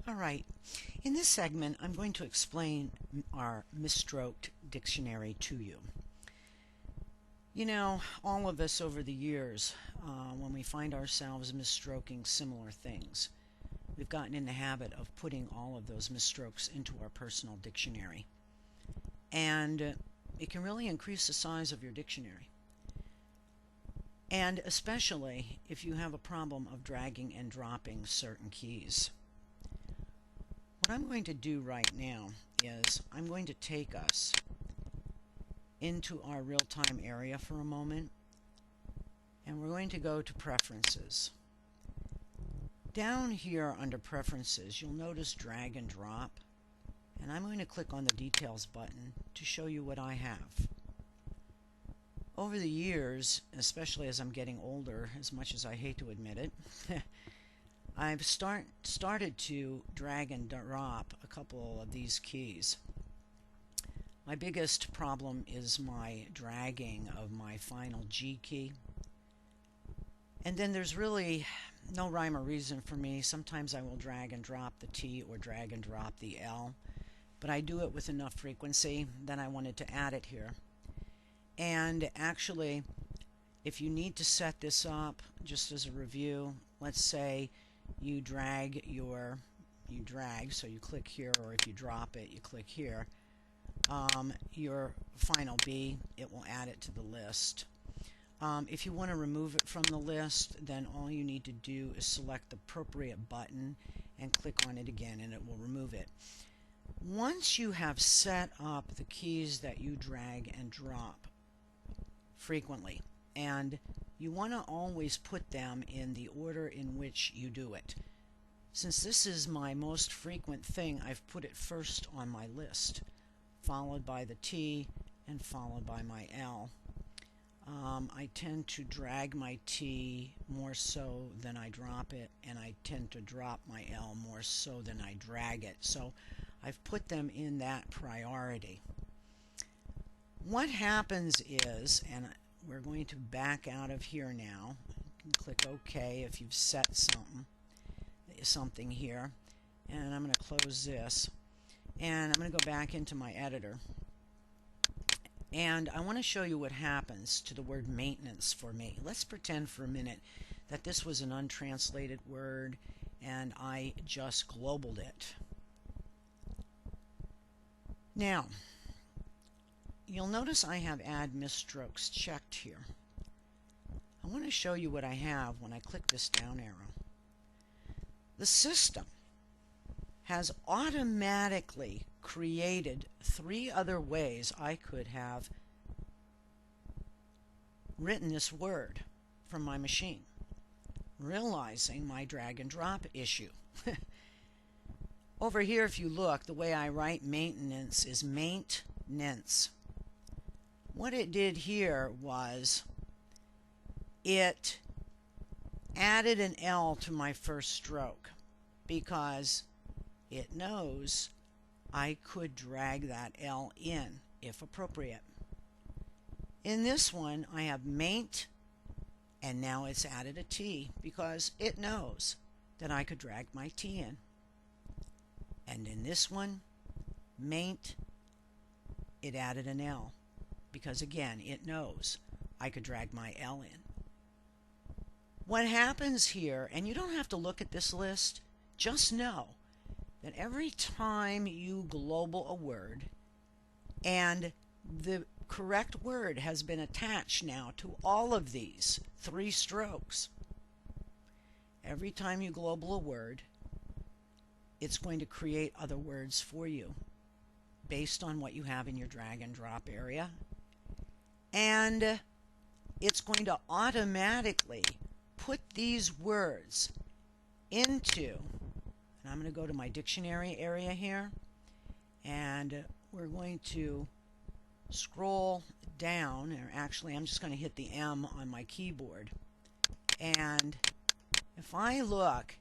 Alright, in this segment I'm going to explain our Misstroke dictionary to you. You know, all of us over the years, when we find ourselves misstroking similar things, we've gotten in the habit of putting all of those misstrokes into our personal dictionary. And it can really increase the size of your dictionary. And especially if you have a problem of dragging and dropping certain keys. What I'm going to do right now is I'm going to take us into our real-time area for a moment, and we're going to go to Preferences. Down here under Preferences, you'll notice Drag and Drop, and I'm going to click on the Details button to show you what I have. Over the years, especially as I'm getting older, as much as I hate to admit it, I've started to drag and drop a couple of these keys. My biggest problem is my dragging of my final G key. And then there's really no rhyme or reason for me. Sometimes I will drag and drop the T or drag and drop the L, but I do it with enough frequency that I wanted to add it here. And actually, if you need to set this up, just as a review, let's say you drag, so you click here, or if you drop it, you click here, your final B, it will add it to the list. If you want to remove it from the list, then all you need to do is select the appropriate button and click on it again, and it will remove it. Once you have set up the keys that you drag and drop frequently, and you want to always put them in the order in which you do it. Since this is my most frequent thing, I've put it first on my list, followed by the T and followed by my L. I tend to drag my T more so than I drop it, and I tend to drop my L more so than I drag it. So I've put them in that priority. What happens is, and we're going to back out of here now. You can click OK if you've set something here. And I'm going to close this. And I'm going to go back into my editor. And I want to show you what happens to the word maintenance for me. Let's pretend for a minute that this was an untranslated word and I just globaled it. Now, you'll notice I have Add Misstrokes checked here. I want to show you what I have when I click this down arrow. The system has automatically created 3 other ways I could have written this word from my machine, realizing my drag and drop issue. Over here, if you look, the way I write maintenance is maintenance. What it did here was it added an L to my first stroke because it knows I could drag that L in if appropriate. In this one, I have maint, and now it's added a T because it knows that I could drag my T in. And in this one, maint, it added an L because again, it knows I could drag my L in. What happens here, and you don't have to look at this list, just know that every time you global a word and the correct word has been attached now to all of these 3 strokes, every time you global a word, it's going to create other words for you based on what you have in your drag and drop area, and it's going to automatically put these words into, and I'm going to go to my dictionary area here, and we're going to scroll down, or actually I'm just going to hit the M on my keyboard, and if I look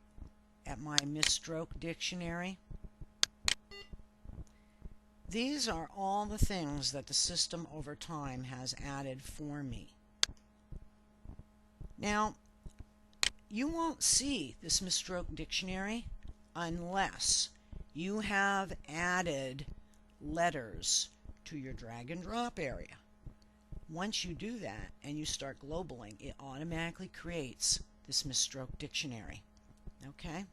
at my Misstroke dictionary, these are all the things that the system over time has added for me. Now, you won't see this Misstroke dictionary unless you have added letters to your drag and drop area. Once you do that and you start globaling, it automatically creates this Misstroke dictionary. Okay?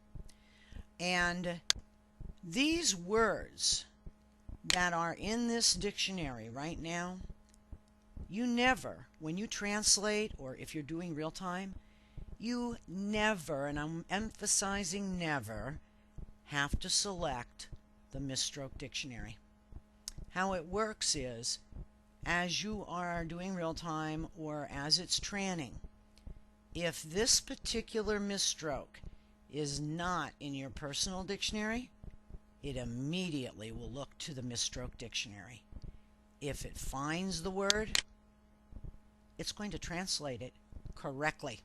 And these words that are in this dictionary right now, you never, when you translate or if you're doing real time, you never, and I'm emphasizing never, have to select the Misstroke dictionary. How it works is, as you are doing real time or as it's tranning, if this particular Misstroke is not in your personal dictionary, it immediately will look to the Misstroke dictionary. If it finds the word, it's going to translate it correctly.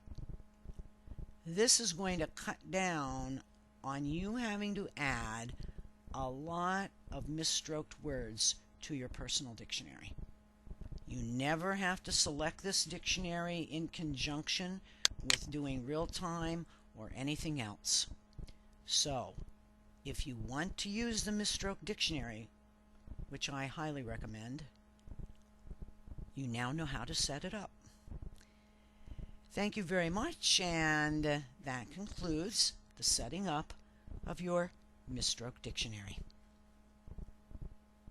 This is going to cut down on you having to add a lot of misstroked words to your personal dictionary. You never have to select this dictionary in conjunction with doing real time or anything else. So, if you want to use the Misstroke dictionary, which I highly recommend, you now know how to set it up. Thank you very much, and that concludes the setting up of your Misstroke dictionary.